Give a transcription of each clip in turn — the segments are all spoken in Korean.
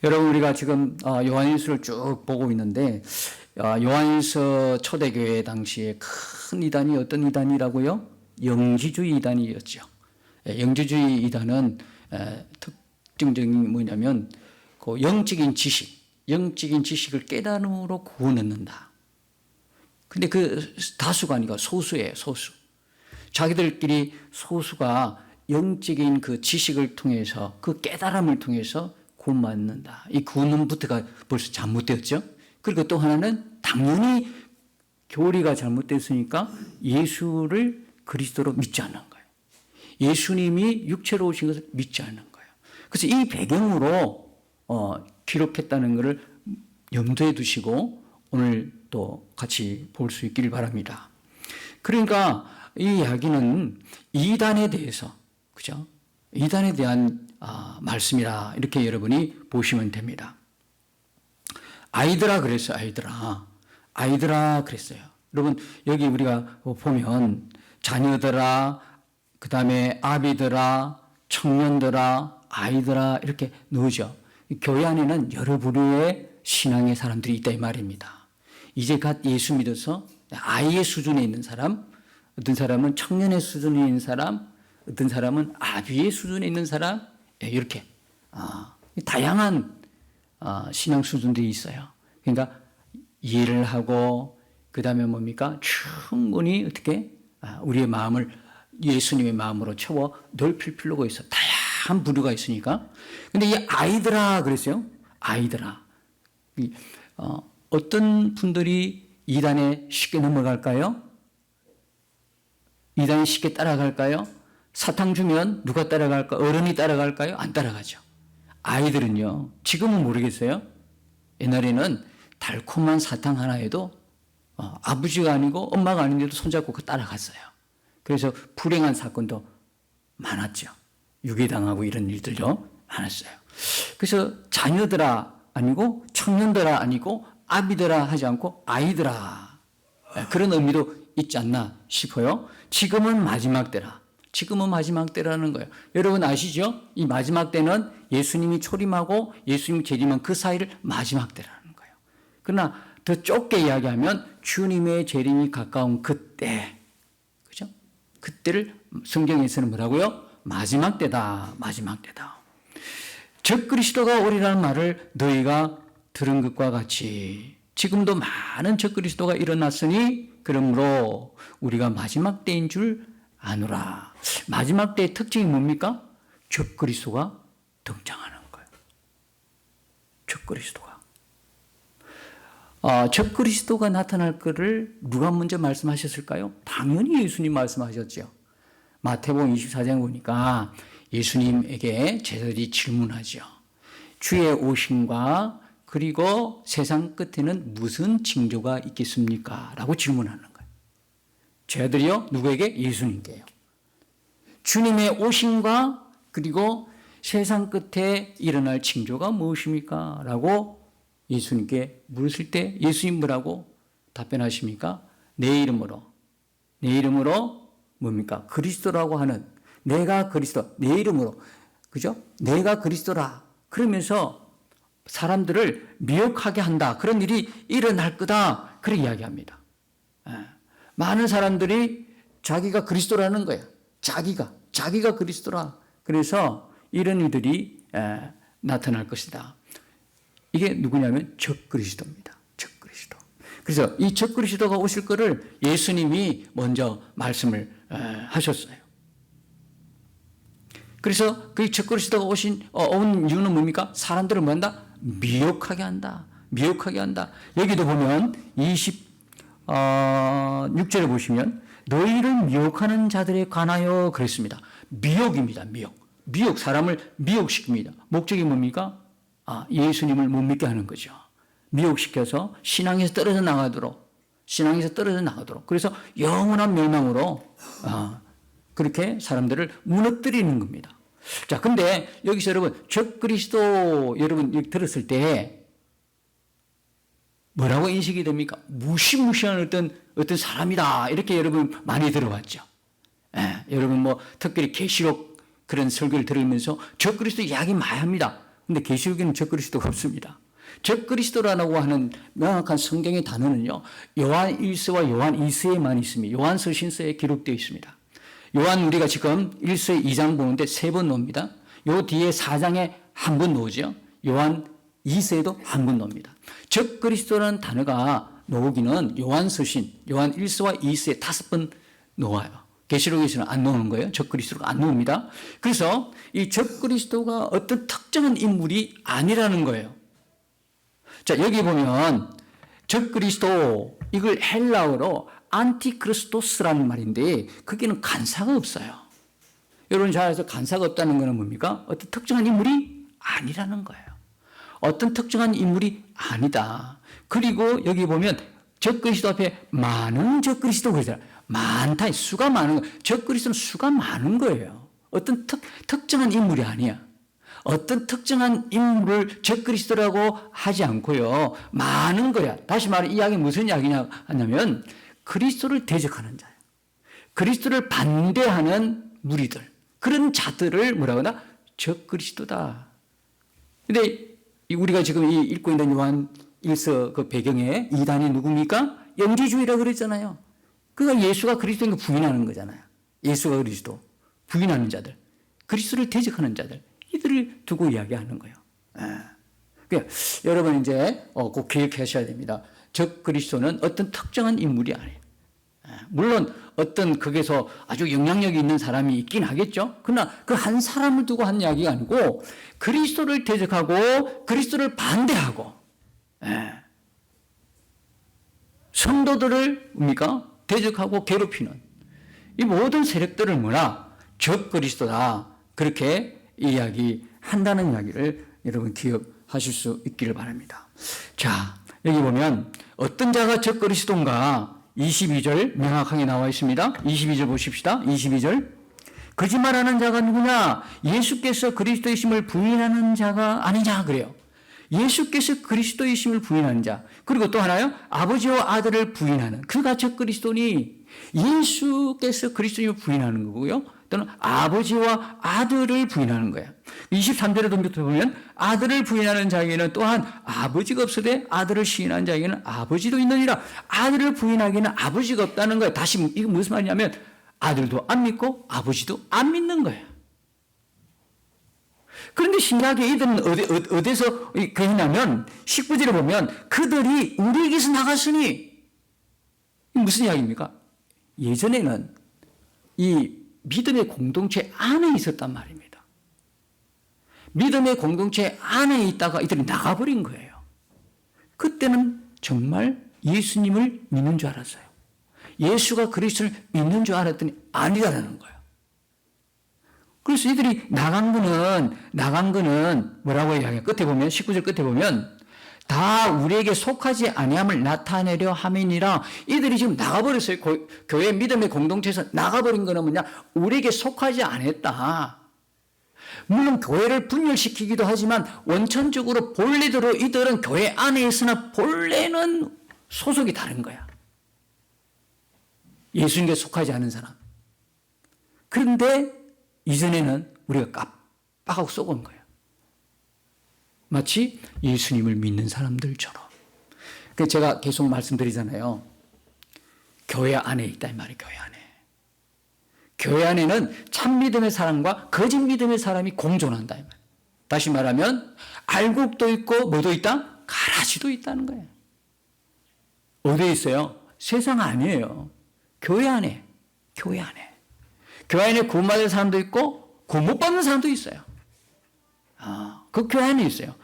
여러분, 우리가 지금 요한일서를 쭉 보고 있는데, 요한일서 초대교회 당시에 큰 이단이 어떤 이단이라고요? 영지주의 이단이었죠. 영지주의 이단은 특징적인 뭐냐면 그 영적인 지식을 깨달음으로 구원 얻는다. 근데 그 다수가 아니고 소수예요, 소수. 자기들끼리 소수가 영적인 그 지식을 통해서, 그 깨달음을 통해서 구원받는다. 이 구원부터가 벌써 잘못되었죠. 그리고 또 하나는 당연히 교리가 잘못됐으니까 예수를 그리스도로 믿지 않는 거예요. 예수님이 육체로 오신 것을 믿지 않는 거예요. 그래서 이 배경으로 기록했다는 것을 염두에 두시고 오늘 또 같이 볼 수 있기를 바랍니다. 그러니까 이 이야기는 이단에 대해서, 그죠? 이단에 대한 말씀이라 이렇게 여러분이 보시면 됩니다. 아이들아 그랬어요. 아이들아 그랬어요. 여러분, 여기 우리가 보면 자녀들아, 그 다음에 아비들아, 청년들아, 아이들아 이렇게 넣으죠. 교회 안에는 여러 부류의 신앙의 사람들이 있다 이 말입니다. 이제 갓 예수 믿어서 아이의 수준에 있는 사람, 어떤 사람은 청년의 수준에 있는 사람, 어떤 사람은 아비의 수준에 있는 사람, 이렇게 다양한 신앙 수준들이 있어요. 그러니까 이해를 하고 그 다음에 뭡니까? 충분히 어떻게 우리의 마음을 예수님의 마음으로 채워 넓힐 필요가 있어. 다양한 부류가 있으니까. 근데 이 아이들아 그랬어요. 아이들아. 어떤 분들이 이단에 쉽게 넘어갈까요? 이단에 쉽게 따라갈까요? 사탕 주면 누가 따라갈까? 어른이 따라갈까요? 안 따라가죠. 아이들은요, 지금은 모르겠어요. 옛날에는 달콤한 사탕 하나에도 아버지가 아니고 엄마가 아닌데도 손잡고 따라갔어요. 그래서 불행한 사건도 많았죠. 유괴당하고 이런 일들도 많았어요. 그래서 자녀들아 아니고 청년들아 아니고 아비들아 하지 않고 아이들아, 그런 의미도 있지 않나 싶어요. 지금은 마지막 때라. 지금은 마지막 때라는 거예요. 여러분 아시죠? 이 마지막 때는 예수님이 초림하고 예수님이 재림한 그 사이를 마지막 때라는 거예요. 그러나 더 좁게 이야기하면 주님의 재림이 가까운 그때, 그죠? 그때를 성경에서는 뭐라고요? 마지막 때다, 마지막 때다. 적그리스도가 오리라는 말을 너희가 들은 것과 같이 지금도 많은 적그리스도가 일어났으니 그러므로 우리가 마지막 때인 줄 아노라. 마지막 때의 특징이 뭡니까? 적그리스도가 등장하는 거예요. 적그리스도가. 적그리스도가 나타날 것을 누가 먼저 말씀하셨을까요? 당연히 예수님 말씀하셨죠. 마태복음 24장 보니까 예수님에게 제자들이 질문하죠. 주의 오심과 그리고 세상 끝에는 무슨 징조가 있겠습니까? 라고 질문하는 거예요. 제자들이요? 누구에게? 예수님께요. 주님의 오심과 그리고 세상 끝에 일어날 징조가 무엇입니까? 라고 예수님께 물었을 때 예수님 뭐라고 답변하십니까? 내 이름으로 뭡니까? 그리스도라고 하는, 내가 그리스도, 내 이름으로, 그죠? 내가 그리스도라. 그러면서 사람들을 미혹하게 한다. 그런 일이 일어날 거다. 그렇게 이야기합니다. 많은 사람들이 자기가 그리스도라는 거예요. 자기가 그리스도라. 그래서 이런 일들이 나타날 것이다. 이게 누구냐면 적그리스도입니다. 적그리스도. 그래서 이 적그리스도가 오실 거를 예수님이 먼저 말씀을 하셨어요. 그래서 그 적그리스도가 온 이유는 뭡니까? 사람들을 뭐 한다? 미혹하게 한다. 미혹하게 한다. 여기도 보면 26절에 보시면 너희를 미혹하는 자들에 관하여 그랬습니다. 미혹입니다. 미혹. 사람을 미혹시킵니다. 목적이 뭡니까? 예수님을 못 믿게 하는 거죠. 미혹시켜서 신앙에서 떨어져 나가도록. 그래서 영원한 멸망으로 그렇게 사람들을 무너뜨리는 겁니다. 자, 근데 여기서 여러분, 적그리스도 여러분 들었을 때 뭐라고 인식이 됩니까? 무시무시한 어떤 사람이다. 이렇게 여러분 많이 들어봤죠. 여러분 특별히 계시록 그런 설교를 들으면서 적그리스도 이야기 많이 합니다. 근데 계시록에는 적그리스도가 없습니다. 적그리스도라고 하는 명확한 성경의 단어는요, 요한 1서와 요한 2서에만 있습니다. 요한 서신서에 기록되어 있습니다. 요한 우리가 지금 1서에 2장 보는데 3번 나옵니다. 요 뒤에 4장에 한 번 나오죠. 요한 2서에도 한 번 나옵니다. 적그리스도라는 단어가 나오기는 요한 서신, 요한 1서와 2서에 5번 나와요. 계시록에서는 안 나오는 거예요. 적그리스도가 안 나옵니다. 그래서 이 적그리스도가 어떤 특정한 인물이 아니라는 거예요. 자, 여기 보면 적그리스도, 이걸 헬라어로 안티크리스토스라는 말인데 거기는 간사가 없어요. 여러분 잘 아서 간사가 없다는 것은 뭡니까? 어떤 특정한 인물이 아니라는 거예요. 어떤 특정한 인물이 아니다. 그리고 여기 보면 적그리스도 앞에 많은 적그리스도가 있잖아요. 많다, 수가 많은 거예요. 적그리스도는 수가 많은 거예요. 어떤 특정한 인물이 아니야. 어떤 특정한 인물을 적그리스도라고 하지 않고요. 많은 거야. 다시 말해 이 이야기는 무슨 이야기냐 하냐면 그리스도를 대적하는 자예요. 그리스도를 반대하는 무리들. 그런 자들을 뭐라고 하나? 적그리스도다. 근데 우리가 지금 읽고 있는 요한 1서 그 배경에 이단이 누굽니까? 영지주의라고 그랬잖아요. 그가 예수가 그리스도인 걸 부인하는 거잖아요. 예수가 그리스도. 부인하는 자들. 그리스도를 대적하는 자들. 이들을 두고 이야기하는 거예요. 그러니까 여러분 이제 꼭 기억하셔야 됩니다. 적그리스도는 어떤 특정한 인물이 아니에요. 물론 어떤 거기서 아주 영향력이 있는 사람이 있긴 하겠죠. 그러나 그 한 사람을 두고 한 이야기가 아니고 그리스도를 대적하고 그리스도를 반대하고 성도들을 뭡니까? 대적하고 괴롭히는 이 모든 세력들을 뭐라? 적그리스도다. 그렇게 이야기한다는 이야기를 여러분 기억하실 수 있기를 바랍니다. 자, 여기 보면 어떤 자가 적그리스도인가 22절 명확하게 나와 있습니다. 22절 보십시다. 22절. 거짓말하는 자가 누구냐? 예수께서 그리스도이심을 부인하는 자가 아니냐 그래요. 예수께서 그리스도이심을 부인하는 자. 그리고 또 하나요. 아버지와 아들을 부인하는. 그가 적그리스도니 예수께서 그리스도임을 부인하는 거고요. 또는 아버지와 아들을 부인하는 거예요. 23절에도 보면 아들을 부인하는 자에게는 또한 아버지가 없으되 아들을 시인하는 자에게는 아버지도 있느니라. 아들을 부인하기에는 아버지가 없다는 거예요. 다시 이거 무슨 말이냐면 아들도 안 믿고 아버지도 안 믿는 거예요. 그런데 신기하게 이들은 어디서 그러냐면 19절에 보면 그들이 우리에게서 나갔으니 무슨 이야기입니까? 예전에는 이 믿음의 공동체 안에 있었단 말입니다. 믿음의 공동체 안에 있다가 이들이 나가버린 거예요. 그때는 정말 예수님을 믿는 줄 알았어요. 예수가 그리스도를 믿는 줄 알았더니 아니라는 거예요. 그래서 이들이 나간 거는 뭐라고 이야기해요? 끝에 보면 19절 끝에 보면 다 우리에게 속하지 아니함을 나타내려 함이니라. 이들이 지금 나가버렸어요. 교회 믿음의 공동체에서 나가버린 거는 뭐냐? 우리에게 속하지 않았다. 물론 교회를 분열시키기도 하지만 원천적으로 본래대로 이들은 교회 안에 있으나 본래는 소속이 다른 거야. 예수님께 속하지 않은 사람. 그런데 이전에는 우리가 깜빡하고 쏘은 거예요. 마치 예수님을 믿는 사람들처럼. 그래서 제가 계속 말씀드리잖아요. 교회 안에 있다 이 말이에요. 교회 안에. 교회 안에는 참 믿음의 사람과 거짓 믿음의 사람이 공존한다 이 말이에요. 다시 말하면 알곡도 있고 뭐도 있다? 가라지도 있다는 거예요. 어디에 있어요? 세상 아니에요. 교회 안에. 교회 안에. 교회 안에 구원받은 사람도 있고 구원 못 받는 사람도 있어요. 그 교회 안에 있어요.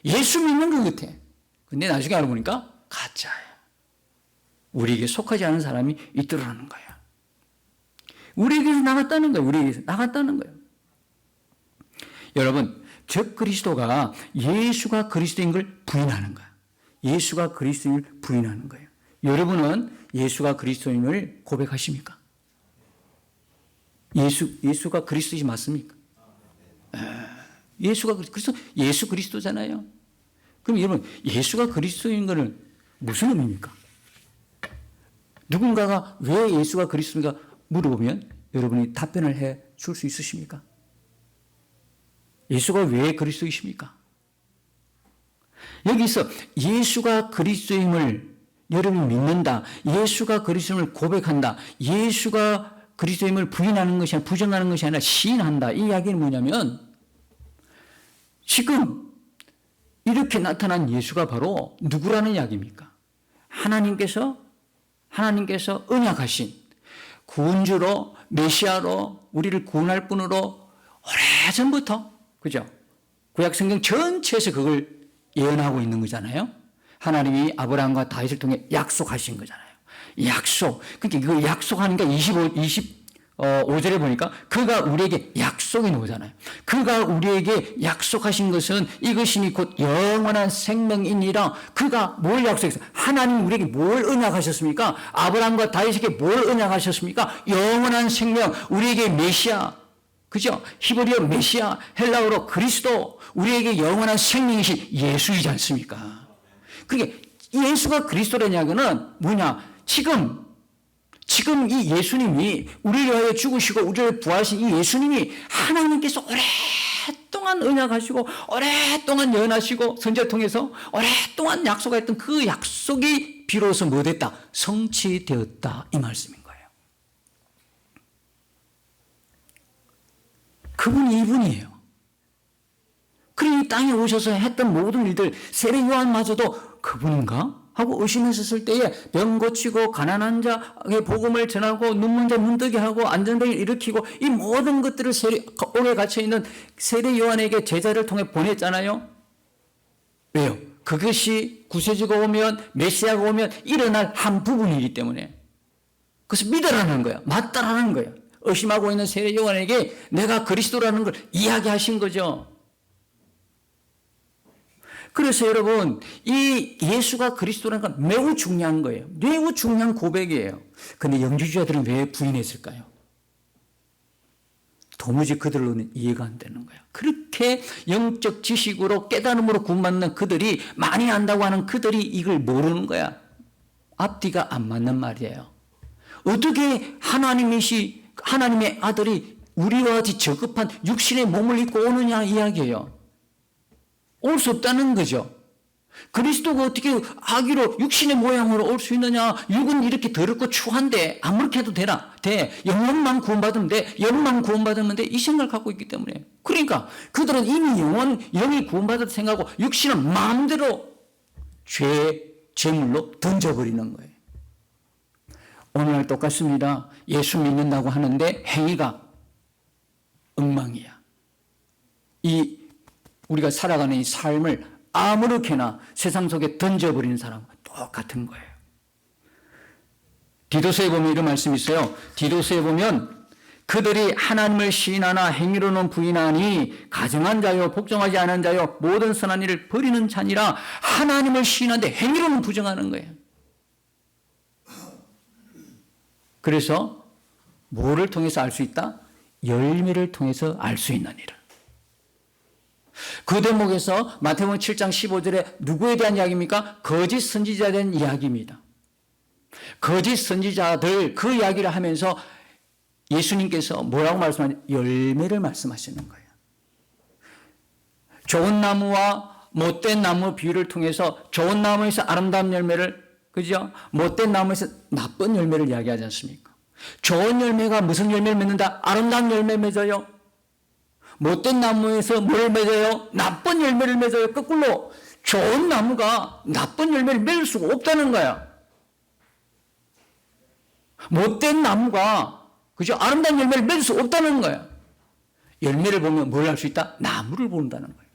예수 믿는 것 같아. 근데 나중에 알아보니까 가짜예요. 우리에게 속하지 않은 사람이 있더라는 거예요. 우리에게서 나갔다는 거예요. 우리에게서 나갔다는 거예요. 여러분, 적그리스도가 예수가 그리스도인 걸 부인하는 거예요. 예수가 그리스도인을 부인하는 거예요. 여러분은 예수가 그리스도인을 고백하십니까? 예수가 그리스도이지 맞습니까? 예수가 예수 그리스도잖아요. 그럼 여러분 예수가 그리스도인 것은 무슨 의미입니까? 누군가가 왜 예수가 그리스도인가 물어보면 여러분이 답변을 해 줄 수 있으십니까? 예수가 왜 그리스도이십니까? 여기서 예수가 그리스도임을 여러분이 믿는다, 예수가 그리스도임을 고백한다, 예수가 그리스도임을 부인하는 것이 아니라 부정하는 것이 아니라 시인한다, 이 이야기는 뭐냐면 지금 이렇게 나타난 예수가 바로 누구라는 이야기입니까? 하나님께서 언약하신 구원주로, 메시아로, 우리를 구원할 분으로 오래전부터, 그죠? 구약성경 전체에서 그걸 예언하고 있는 거잖아요. 하나님이 아브라함과 다윗을 통해 약속하신 거잖아요. 약속. 그러니까 그 약속하니까 25절에 보니까 그가 우리에게 약속이 나오잖아요. 그가 우리에게 약속하신 것은 이것이니 곧 영원한 생명이니라. 그가 뭘 약속했어요? 하나님 우리에게 뭘 언약하셨습니까? 아브라함과 다윗에게 뭘 언약하셨습니까? 영원한 생명, 우리에게 메시아, 그죠? 히브리어 메시아, 헬라어로 그리스도, 우리에게 영원한 생명이신 예수이지 않습니까? 그러니까 예수가 그리스도라는 이야기는 뭐냐? 지금 이 예수님이 우리를 위하여 죽으시고 우리를 부활하신 이 예수님이 하나님께서 오랫동안 언약하시고 오랫동안 예언하시고 선지자 통해서 오랫동안 약속했던 그 약속이 비로소 뭐 됐다? 성취되었다, 이 말씀인 거예요. 그분이 이분이에요. 그리고 이 땅에 오셔서 했던 모든 일들, 세례 요한마저도 그분인가? 하고 의심했었을 때에 병 고치고 가난한 자에게 복음을 전하고 눈먼 자 눈뜨게 하고 안전병을 일으키고 이 모든 것들을 옥에 갇혀있는 세례 요한에게 제자를 통해 보냈잖아요. 왜요? 그것이 구세주가 오면, 메시아가 오면 일어날 한 부분이기 때문에. 그래서 믿으라는 거야. 맞다라는 거야. 의심하고 있는 세례 요한에게 내가 그리스도라는 걸 이야기하신 거죠. 그래서 여러분, 이 예수가 그리스도라는 건 매우 중요한 거예요. 매우 중요한 고백이에요. 근데 영주주의자들은 왜 부인했을까요? 도무지 그들로는 이해가 안 되는 거예요. 그렇게 영적 지식으로 깨달음으로 구원받는 그들이, 많이 안다고 하는 그들이 이걸 모르는 거야. 앞뒤가 안 맞는 말이에요. 어떻게 하나님의 아들이 우리와 같이 저급한 육신의 몸을 입고 오느냐 이야기예요. 올 수 없다는 거죠. 그리스도가 어떻게 아기로 육신의 모양으로 올 수 있느냐? 육은 이렇게 더럽고 추한데 아무렇게 해도 돼. 영혼만 구원받으면 돼. 영만 구원받으면 돼. 이 생각을 갖고 있기 때문에. 그러니까 그들은 이미 영이 구원받았다 생각하고 육신은 마음대로 제물로 던져버리는 거예요. 오늘날 똑같습니다. 예수 믿는다고 하는데 행위가 엉망이야. 우리가 살아가는 이 삶을 아무렇게나 세상 속에 던져버리는 사람은 똑같은 거예요. 디도서에 보면 이런 말씀이 있어요. 디도서에 보면 그들이 하나님을 시인하나 행위로는 부인하니 가증한 자요 복종하지 않은 자요 모든 선한 일을 버리는 자니라. 하나님을 시인하는데 행위로는 부정하는 거예요. 그래서 뭐를 통해서 알 수 있다? 열매를 통해서 알 수 있는 일을. 그 대목에서 마태복음 7장 15절에 누구에 대한 이야기입니까? 거짓 선지자에 대한 이야기입니다. 거짓 선지자들 그 이야기를 하면서 예수님께서 뭐라고 말씀하시냐면 열매를 말씀하시는 거예요. 좋은 나무와 못된 나무 비유를 통해서 좋은 나무에서 아름다운 열매를, 그죠? 못된 나무에서 나쁜 열매를 이야기하지 않습니까? 좋은 열매가 무슨 열매를 맺는다? 아름다운 열매 맺어요. 못된 나무에서 뭘 맺어요? 나쁜 열매를 맺어요. 거꾸로 좋은 나무가 나쁜 열매를 맺을 수가 없다는 거야. 못된 나무가, 그죠? 아름다운 열매를 맺을 수 없다는 거야. 열매를 보면 뭘 할 수 있다? 나무를 본다는 거예요.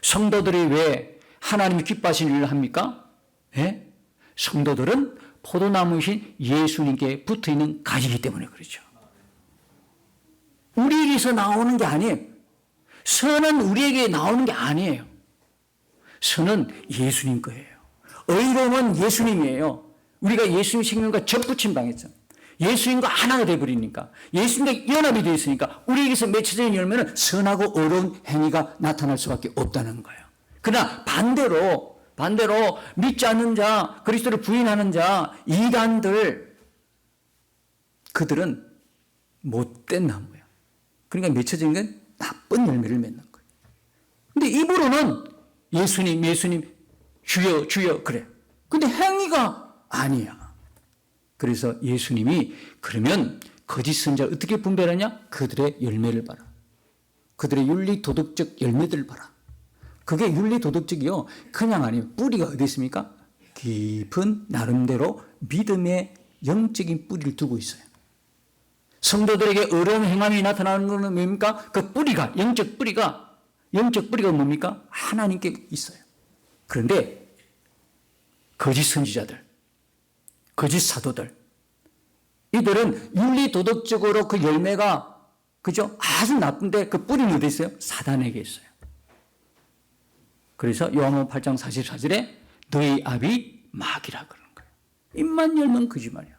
성도들이 왜 하나님이 기뻐하시는 일을 합니까? 예? 성도들은 포도나무이신 예수님께 붙어있는 가지이기 때문에 그렇죠. 우리에게서 나오는 게 아니에요. 선은 우리에게 나오는 게 아니에요. 선은 예수님 거예요. 의로움은 예수님이에요. 우리가 예수님 생명과 접붙임 당했죠. 예수님과 하나가 되어버리니까, 예수님과 연합이 되어 있으니까 우리에게서 맺혀져 있는 열매는 선하고 의로운 행위가 나타날 수밖에 없다는 거예요. 그러나 반대로 믿지 않는 자, 그리스도를 부인하는 자, 이단들, 그들은 못된 나무예요. 그러니까 맺혀진 건 나쁜 열매를 맺는 거예요. 근데 입으로는 예수님, 예수님, 주여, 주여, 그래. 근데 행위가 아니야. 그래서 예수님이 그러면 거짓 선지자를 어떻게 분별하냐? 그들의 열매를 봐라. 그들의 윤리 도덕적 열매들을 봐라. 그게 윤리 도덕적이요. 그냥 아니에요. 뿌리가 어디 있습니까? 깊은 나름대로 믿음의 영적인 뿌리를 두고 있어요. 성도들에게 어려운 행함이 나타나는 것은 뭡니까? 그 뿌리가, 영적 뿌리가 뭡니까? 하나님께 있어요. 그런데 거짓 선지자들, 거짓 사도들, 이들은 윤리 도덕적으로 그 열매가 그죠? 아주 나쁜데 그 뿌리는 어디 있어요? 사단에게 있어요. 그래서 요한복음 8장 44절에 너희 압이 마귀라 그러는 거예요. 입만 열면 거짓말이야.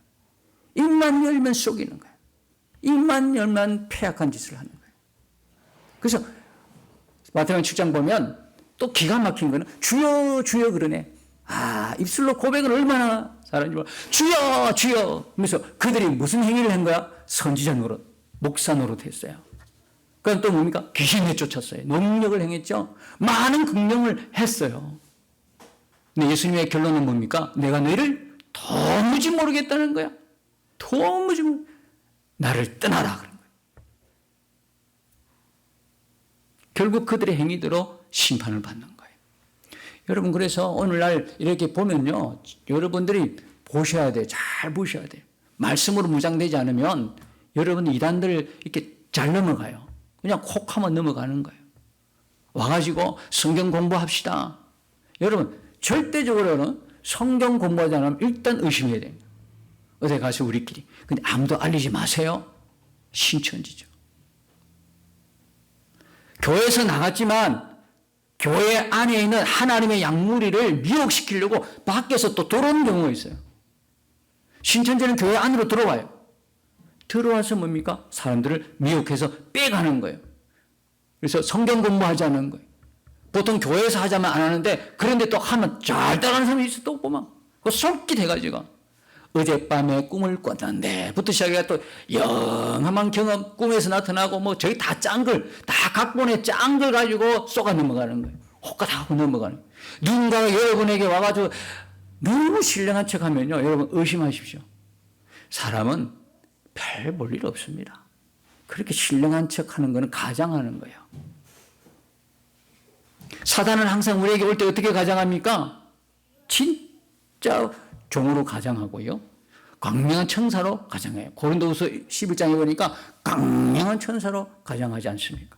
입만 열면 속이는 거예요. 입만 열면 패악한 짓을 하는 거예요. 그래서 마태복음 7장 보면 또 기가 막힌 거는 주여 주여 그러네. 아, 입술로 고백을 얼마나 잘하는지 몰라. 주여 주여 하면서 그들이 무슨 행위를 한 거야? 선지자 노릇, 목사 노릇 했어요. 그럼 또 뭡니까? 귀신 내쫓았어요. 능력을 행했죠. 많은 긍정을 했어요. 근데 예수님의 결론은 뭡니까? 내가 너희를 도무지 모르겠다는 거야. 도무지 나를 떠나라 그런 거예요. 결국 그들의 행위대로 심판을 받는 거예요. 여러분, 그래서 오늘날 이렇게 보면요, 여러분들이 보셔야 돼요. 잘 보셔야 돼요. 말씀으로 무장되지 않으면 여러분 이단들 이렇게 잘 넘어가요. 그냥 콕 하면 넘어가는 거예요. 와가지고 성경 공부합시다. 여러분, 절대적으로는 성경 공부하지 않으면 일단 의심해야 됩니다. 어디 가서 우리끼리. 근데 아무도 알리지 마세요. 신천지죠. 교회에서 나갔지만 교회 안에 있는 하나님의 양무리를 미혹시키려고 밖에서 또 들어오는 경우가 있어요. 신천지는 교회 안으로 들어와요. 들어와서 뭡니까? 사람들을 미혹해서 빼가는 거예요. 그래서 성경 공부하지 않는 거예요. 보통 교회에서 하자면 안 하는데, 그런데 또 하면 잘 따라하는 사람이 있어. 또 보면 그 솔깃해가지고 어젯밤에 꿈을 꿨는데 부터 시작해서 또 영험한 경험, 꿈에서 나타나고 뭐 저기 다 짠 걸, 다 각본에 짠 걸 가지고 쏘가 넘어가는 거예요. 호가 다 하고 넘어가는 거예요. 누군가가 여러분에게 와가지고 너무 신령한 척 하면요, 여러분 의심하십시오. 사람은 별 볼 일 없습니다. 그렇게 신령한 척 하는 거는 가장하는 거예요. 사단은 항상 우리에게 올 때 어떻게 가장합니까? 진짜 종으로 가장하고요. 강력한 천사로 가장해요. 고린도후서 11장에 보니까 강력한 천사로 가장하지 않습니까?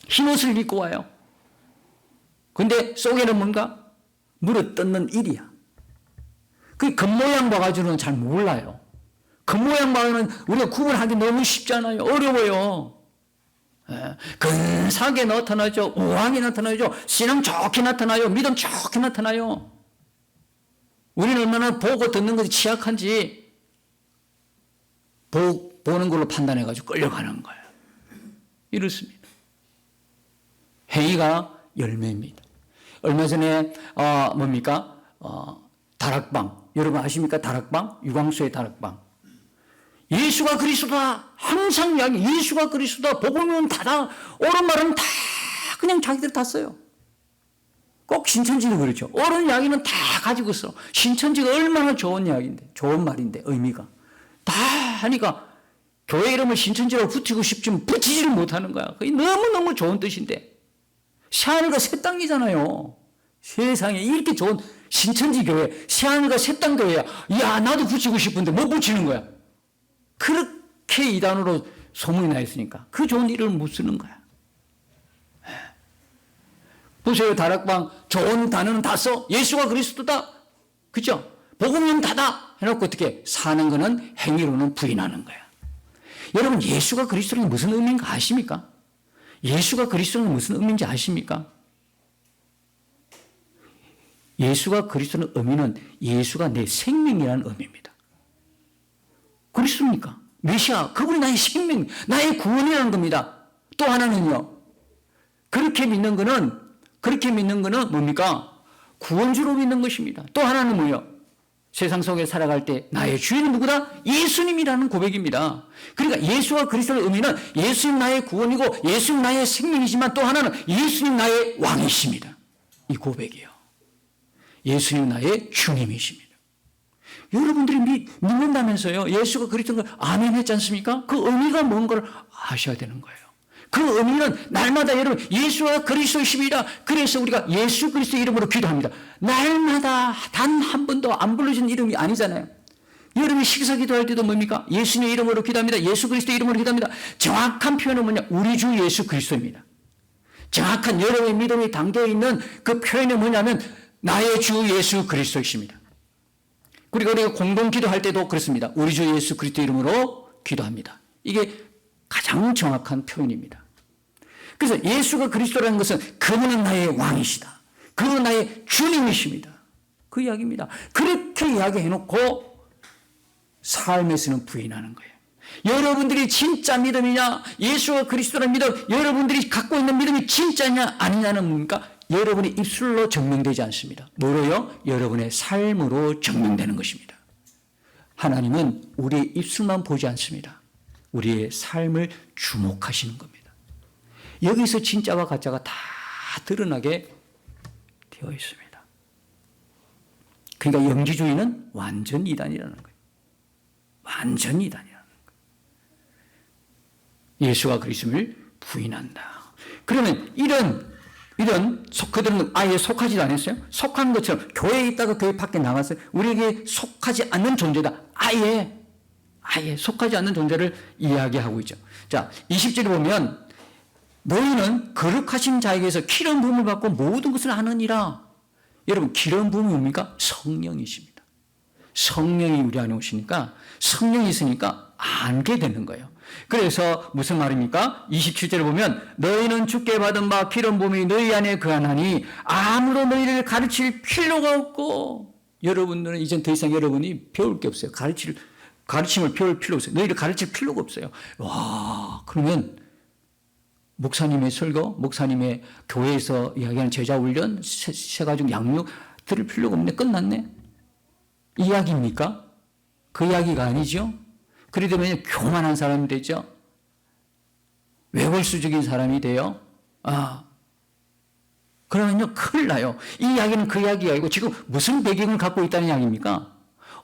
흰옷을 입고 와요. 근데 속에는 뭔가 물어뜯는 일이야. 그 겉모양 봐가지고는 잘 몰라요. 겉모양 봐서는 우리가 구분하기 너무 쉽잖아요. 어려워요. 근사하게 나타나죠. 우아하게 나타나죠. 신앙 좋게 나타나요. 믿음 좋게 나타나요. 우리는 얼마나 보고 듣는 것이 취약한지 보는 걸로 판단해가지고 끌려가는 거예요. 이렇습니다. 행위가 열매입니다. 얼마 전에 뭡니까? 다락방. 여러분 아십니까? 다락방? 유광수의 다락방. 예수가 그리스도다. 항상 이야기. 예수가 그리스도다. 복음은 다다. 옳은 말은 다 그냥 자기들 다 써요. 꼭 신천지는 그렇죠. 옳은 이야기는 다 가지고 써. 신천지가 얼마나 좋은 이야기인데, 좋은 말인데, 의미가. 다 하니까 교회 이름을 신천지라고 붙이고 싶지만 붙이지를 못하는 거야. 그게 너무너무 좋은 뜻인데. 새하늘과 새 땅이잖아요. 세상에 이렇게 좋은 신천지 교회, 새하늘과 새 땅 교회야. 야, 나도 붙이고 싶은데 못 붙이는 거야. 그렇게 이단으로 소문이 나 있으니까 그 좋은 이름을 못 쓰는 거야. 보세요. 다락방 좋은 단어는 다 써. 예수가 그리스도다. 그죠? 복음은 다다. 해놓고 어떻게 사는 거는 행위로는 부인하는 거야. 여러분, 예수가 그리스도는 무슨 의미인가 아십니까? 예수가 그리스도는 무슨 의미인지 아십니까? 예수가 그리스도는 의미는 예수가 내 생명이라는 의미입니다. 그리스도입니까? 메시아, 그분이 나의 생명, 나의 구원이라는 겁니다. 또 하나는요, 그렇게 믿는 거는 뭡니까? 구원주로 믿는 것입니다. 또 하나는 뭐예요? 세상 속에 살아갈 때 나의 주인은 누구다? 예수님이라는 고백입니다. 그러니까 예수와 그리스도의 의미는 예수님 나의 구원이고 예수님 나의 생명이지만 또 하나는 예수님 나의 왕이십니다. 이 고백이요. 예수님 나의 주님이십니다. 여러분들이 믿는다면서요. 예수가 그리스도인 걸 아멘 했지 않습니까? 그 의미가 뭔가를 아셔야 되는 거예요. 그 의미는 날마다 여러분 예수와 그리스도이십니다. 그래서 우리가 예수 그리스도 이름으로 기도합니다. 날마다 단 한 번도 안 불러진 이름이 아니잖아요. 여러분이 식사 기도할 때도 뭡니까? 예수님의 이름으로 기도합니다. 예수 그리스도 이름으로 기도합니다. 정확한 표현은 뭐냐? 우리 주 예수 그리스도입니다. 정확한 여러분의 믿음이 담겨있는 그 표현이 뭐냐면 나의 주 예수 그리스도이십니다. 그리고 우리가 공동 기도할 때도 그렇습니다. 우리 주 예수 그리스도 이름으로 기도합니다. 이게 가장 정확한 표현입니다. 그래서 예수가 그리스도라는 것은 그분은 나의 왕이시다. 그분은 나의 주님이십니다. 그 이야기입니다. 그렇게 이야기해놓고 삶에서는 부인하는 거예요. 여러분들이 진짜 믿음이냐, 예수가 그리스도라는 믿음, 여러분들이 갖고 있는 믿음이 진짜냐 아니냐는 뭡니까? 여러분의 입술로 증명되지 않습니다. 뭐로요? 여러분의 삶으로 증명되는 것입니다. 하나님은 우리의 입술만 보지 않습니다. 우리의 삶을 주목하시는 겁니다. 여기서 진짜와 가짜가 다 드러나게 되어 있습니다. 그러니까 영지주의는 완전 이단이라는 거예요. 완전 이단이라는 거예요. 예수가 그리스도를 부인한다. 그러면 이런 그들은 아예 속하지도 않았어요. 속한 것처럼 교회에 있다가 교회 밖에 나갔어요. 우리에게 속하지 않는 존재다. 아예 속하지 않는 존재를 이야기하고 있죠. 자, 20절에 보면 너희는 거룩하신 자에게서 기름 부음을 받고 모든 것을 아느니라. 여러분, 기름 부음이 뭡니까? 성령이십니다. 성령이 우리 안에 오시니까 성령이 있으니까 알게 되는 거예요. 그래서 무슨 말입니까? 27절에 보면 너희는 주께 받은 바 기름 부음이 너희 안에 거하나니 아무도 너희를 가르칠 필요가 없고. 여러분들은 이젠 더 이상 여러분이 배울 게 없어요. 가르침을 배울 필요 없어요. 너희를 가르칠 필요가 없어요. 와, 그러면 목사님의 설교, 목사님의 교회에서 이야기하는 제자 훈련, 세가족 양육 들을 필요가 없네. 끝났네. 이야기입니까? 그 이야기가 아니죠. 그러려면 교만한 사람이 되죠. 외골수적인 사람이 돼요. 그러면요 큰일 나요. 이 이야기는 그 이야기가 아니고 지금 무슨 배경을 갖고 있다는 이야기입니까?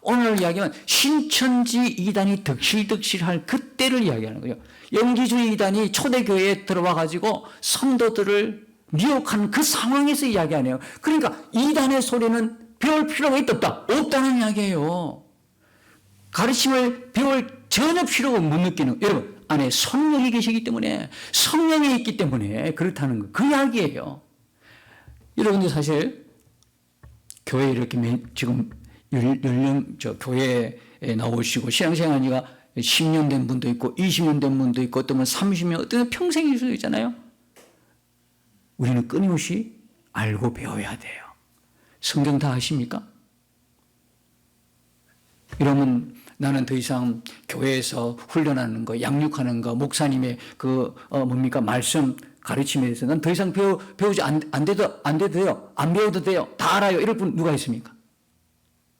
오늘 이야기는 신천지 이단이 득실득실할 그때를 이야기하는 거예요. 영지주의 이단이 초대교회에 들어와 가지고 성도들을 미혹한 그 상황에서 이야기하네요. 그러니까 이단의 소리는 배울 필요가 있다 없다? 없다는 이야기예요. 가르침을 배울 전혀 필요가 못 느끼는, 여러분 안에 성령이 계시기 때문에, 성령이 있기 때문에 그렇다는 거, 그 이야기예요. 여러분들 사실 교회 이렇게 지금 교회에 나오시고 신앙생활 하니까 10년 된 분도 있고 20년 된 분도 있고 어떤 분 30년, 어떤 분 평생일 수도 있잖아요. 우리는 끊임없이 알고 배워야 돼요. 성경 다 아십니까? 이러면 나는 더 이상 교회에서 훈련하는 거, 양육하는 거, 목사님의 말씀 가르침에 대해서 난 더 이상 배우지 안 돼도 돼요. 안 배워도 돼요. 다 알아요. 이럴 분 누가 있습니까?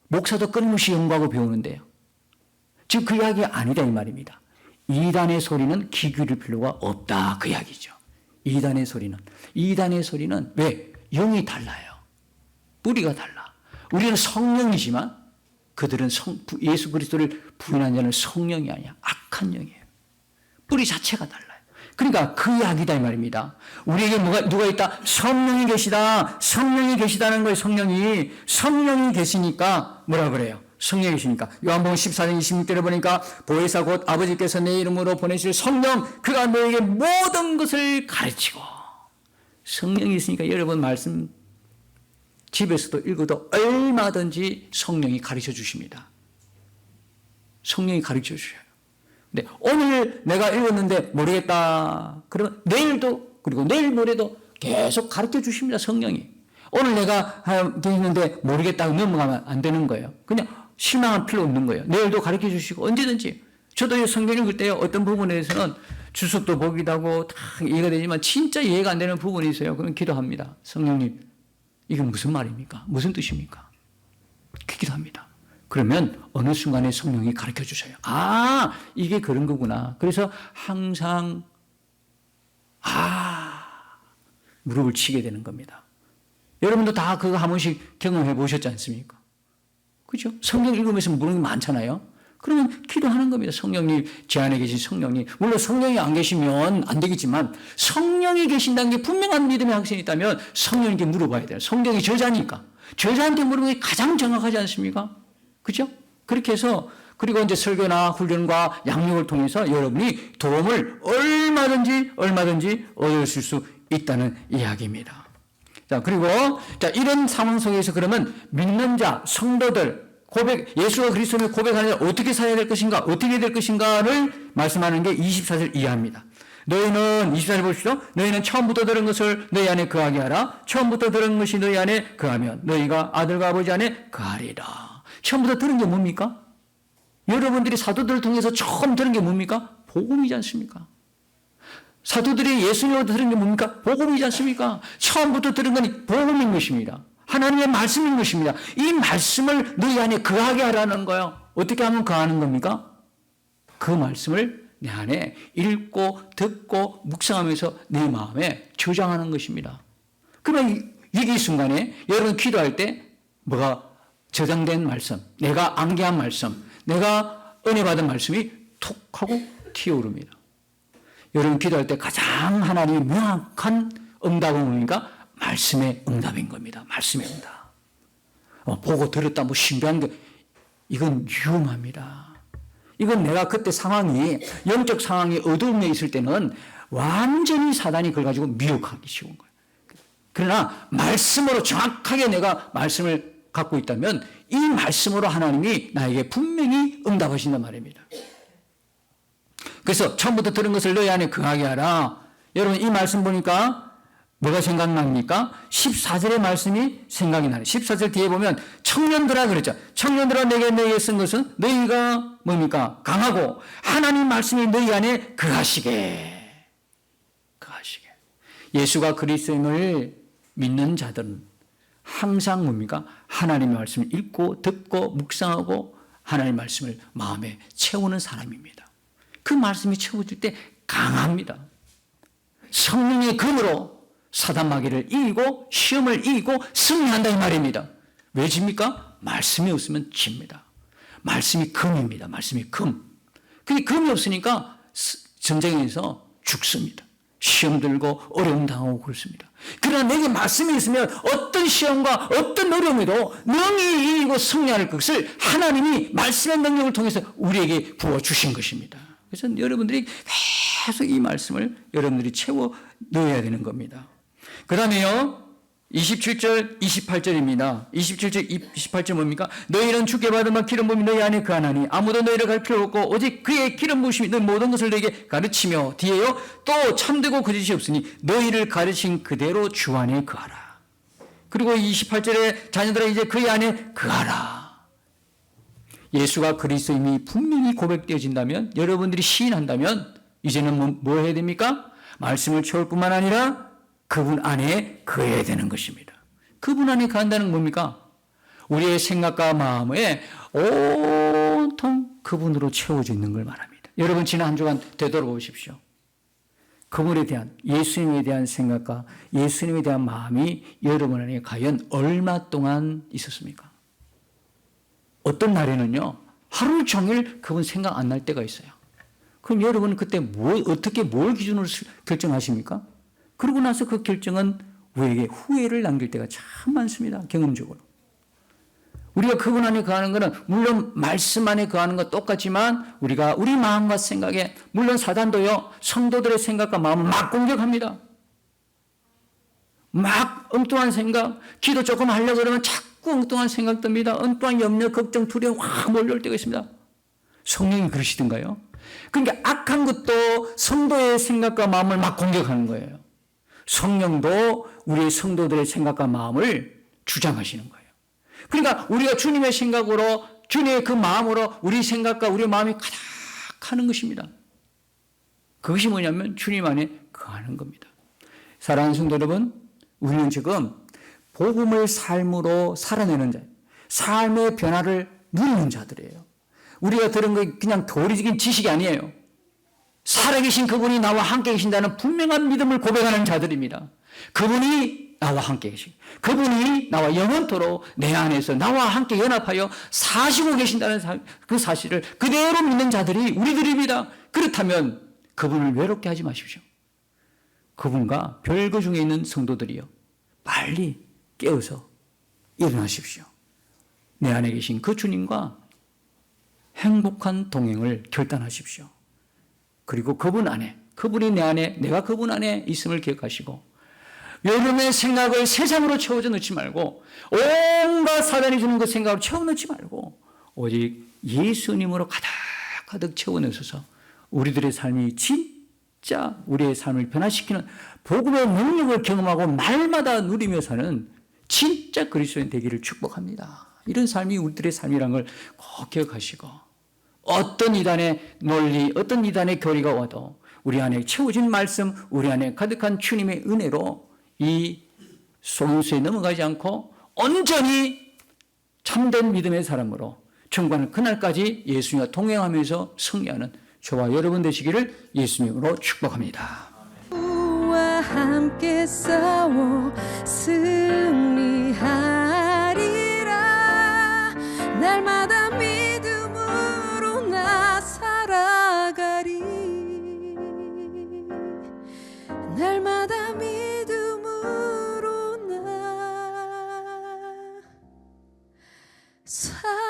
목사도 끊임없이 연구하고 배우는데요. 지금 그 이야기가 아니다 이 말입니다. 이단의 소리는 귀 기울일 필요가 없다 그 이야기죠. 이단의 소리는 왜? 영이 달라요. 뿌리가 달라. 우리는 성령이지만 그들은 예수 그리스도를 부인한 자는 성령이 아니야. 악한 영이에요. 뿌리 자체가 달라요. 그러니까 그 이야기다 이 말입니다. 우리에게 누가 있다? 성령이 계시다. 성령이 계시다는 거예요. 성령이 계시니까 뭐라 그래요? 성령이 계시니까 요한복음 14장 26절에 보니까 보혜사 곧 아버지께서 내 이름으로 보내실 성령, 그가 너에게 모든 것을 가르치고. 성령이 있으니까 여러분 말씀 집에서도 읽어도 얼마든지 성령이 가르쳐 주십니다. 성령이 가르쳐 주셔요. 근데 오늘 내가 읽었는데 모르겠다. 그러면 내일도, 그리고 내일 모레도 계속 가르쳐 주십니다. 성령이. 오늘 내가 했는데 모르겠다 넘어가면 안 되는 거예요. 그냥 실망할 필요 없는 거예요. 내일도 가르쳐 주시고 언제든지. 저도 성경 읽을 때 어떤 부분에 대해서는 주석도 보기도 하고 다 이해가 되지만 진짜 이해가 안 되는 부분이 있어요. 그럼 기도합니다. 성령님, 이게 무슨 말입니까? 무슨 뜻입니까? 기도합니다. 그러면 어느 순간에 성령이 가르쳐 주세요. 아, 이게 그런 거구나. 그래서 항상 무릎을 치게 되는 겁니다. 여러분도 다 그거 한 번씩 경험해 보셨지 않습니까? 그죠? 성경 읽으면서 물음이 많잖아요. 그러면 기도하는 겁니다. 성령님, 제 안에 계신 성령님. 물론 성령이 안 계시면 안 되겠지만 성령이 계신다는 게 분명한 믿음의 확신이 있다면 성령님께 물어봐야 돼요. 성령이 저자니까. 저자한테 물으면 가장 정확하지 않습니까? 그죠? 그렇게 해서 그리고 이제 설교나 훈련과 양육을 통해서 여러분이 도움을 얼마든지 얻으실 수 있다는 이야기입니다. 자, 그리고 이런 상황 속에서 그러면 믿는 자, 성도들, 예수가 그리스도를 고백하는 자 어떻게 살아야 될 것인가, 어떻게 될 것인가를 말씀하는 게 24절 이하입니다. 너희는 24절 보시죠. 너희는 처음부터 들은 것을 너희 안에 거하게 하라. 처음부터 들은 것이 너희 안에 거하면 너희가 아들과 아버지 안에 거하리라. 처음부터 들은 게 뭡니까? 여러분들이 사도들을 통해서 처음 들은 게 뭡니까? 복음이지 않습니까? 사도들이 예수님으로부터 들은 게 뭡니까? 복음이지 않습니까? 처음부터 들은 건 복음인 것입니다. 하나님의 말씀인 것입니다. 이 말씀을 너희 안에 거하게 하라는 거예요. 어떻게 하면 거하는 겁니까? 그 말씀을 내 안에 읽고 듣고 묵상하면서 내 마음에 저장하는 것입니다. 그러면 위기 순간에 여러분 기도할 때 뭐가 저장된 말씀, 내가 암기한 말씀, 내가 은혜 받은 말씀이 톡 하고 튀어오릅니다. 여러분 기도할 때 가장 하나님이 명확한 응답은 뭡니까? 말씀의 응답인 겁니다. 말씀의 응답. 보고 들었다 뭐 신비한 게 이건 위험합니다. 이건 내가 그때 상황이 영적 상황이 어두움에 있을 때는 완전히 사단이 그걸 가지고 미혹하기 쉬운 거예요. 그러나 말씀으로 정확하게 내가 말씀을 갖고 있다면 이 말씀으로 하나님이 나에게 분명히 응답하신단 말입니다. 그래서 처음부터 들은 것을 너희 안에 거하게 하라. 여러분 이 말씀 보니까 뭐가 생각납니까? 14절의 말씀이 생각이 나요. 14절 뒤에 보면 청년들아 그랬죠. 청년들아 내게 쓴 것은 너희가 뭡니까? 강하고 하나님 말씀이 너희 안에 거하시게. 예수가 그리스도임을 믿는 자들은 항상 뭡니까? 하나님의 말씀을 읽고 듣고 묵상하고 하나님의 말씀을 마음에 채우는 사람입니다. 그 말씀이 채워질 때 강합니다. 성령의 검으로 사단 마귀를 이기고 시험을 이기고 승리한다 이 말입니다. 왜 집니까? 말씀이 없으면 집니다. 말씀이 검입니다. 말씀이 검. 근데 검이 없으니까 전쟁에서 죽습니다. 시험 들고 어려움 당하고 그렇습니다. 그러나 내게 말씀이 있으면 어떤 시험과 어떤 어려움에도 능히 이기고 승리할 것을 하나님이 말씀의 능력을 통해서 우리에게 부어주신 것입니다. 그래서 여러분들이 계속 이 말씀을 여러분들이 채워 넣어야 되는 겁니다. 그 다음에요 27절 28절입니다 27절 28절 뭡니까? 너희는 주께 받은 바 기름 부음이 너희 안에 거하나니 아무도 너희를 가르칠 필요 없고 오직 그의 기름 부으심이 너희 모든 것을 너희에게 가르치며 뒤에요 또 참되고 거짓이 없으니 너희를 가르친 그대로 주 안에 거하라. 그리고 28절에 자녀들아 이제 그의 안에 거하라. 예수가 그리스도임이 분명히 고백되어진다면 여러분들이 시인한다면 이제는 뭐 해야 됩니까? 말씀을 채울 뿐만 아니라 그분 안에 거해야 되는 것입니다. 그분 안에 거한다는 건 뭡니까? 우리의 생각과 마음에 온통 그분으로 채워져 있는 걸 말합니다. 여러분 지난 한 주간 되돌아보십시오. 그분에 대한 예수님에 대한 생각과 예수님에 대한 마음이 여러분 안에 과연 얼마 동안 있었습니까? 어떤 날에는요 하루 종일 그분 생각 안 날 때가 있어요. 그럼 여러분은 그때 어떻게 뭘 기준으로 결정하십니까? 그러고 나서 그 결정은 우리에게 후회를 남길 때가 참 많습니다. 경험적으로. 우리가 그분 안에 거하는 것은 물론 말씀 안에 거하는 것 똑같지만 우리가 우리 마음과 생각에 물론 사단도요 성도들의 생각과 마음을 막 공격합니다. 막 엉뚱한 생각, 기도 조금 하려고 그러면 자꾸 엉뚱한 생각 듭니다. 엉뚱한 염려, 걱정, 두려움 확 몰려올 때가 있습니다. 성령이 그러시던가요? 그러니까 악한 것도 성도의 생각과 마음을 막 공격하는 거예요. 성령도 우리 성도들의 생각과 마음을 주장하시는 거예요. 그러니까 우리가 주님의 생각으로 주님의 그 마음으로 우리 생각과 우리 마음이 가득하는 것입니다. 그것이 뭐냐면 주님 안에 거하는 겁니다. 사랑하는 성도 여러분, 우리는 지금 복음의 삶으로 살아내는 자, 삶의 변화를 누리는 자들이에요. 우리가 들은 거 그냥 교리적인 지식이 아니에요. 살아계신 그분이 나와 함께 계신다는 분명한 믿음을 고백하는 자들입니다. 그분이 나와 함께 계시고 그분이 나와 영원토록 내 안에서 나와 함께 연합하여 사시고 계신다는 그 사실을 그대로 믿는 자들이 우리들입니다. 그렇다면 그분을 외롭게 하지 마십시오. 그분과 별거 중에 있는 성도들이요, 빨리 깨어서 일어나십시오. 내 안에 계신 그 주님과 행복한 동행을 결단하십시오. 그리고 그분 안에, 그분이 내 안에, 내가 그분 안에 있음을 기억하시고 여러분의 생각을 세상으로 채워져 넣지 말고 온갖 사단이 주는 그 생각으로 채워 넣지 말고 오직 예수님으로 가득 채워 넣으셔서 우리들의 삶이 진짜 우리의 삶을 변화시키는 복음의 능력을 경험하고 날마다 누리며 사는 진짜 그리스도인 되기를 축복합니다. 이런 삶이 우리들의 삶이라는 걸 꼭 기억하시고 어떤 이단의 논리, 어떤 이단의 교리가 와도 우리 안에 채워진 말씀, 우리 안에 가득한 주님의 은혜로 이 속임수에 넘어가지 않고 온전히 참된 믿음의 사람으로 정관을 그날까지 예수님과 동행하면서 승리하는 저와 여러분 되시기를 예수님으로 축복합니다. 주와 함께 싸워 승리하리라. 날마다 믿음으로 나 살아가리. 날마다 믿음으로 나 살아가리.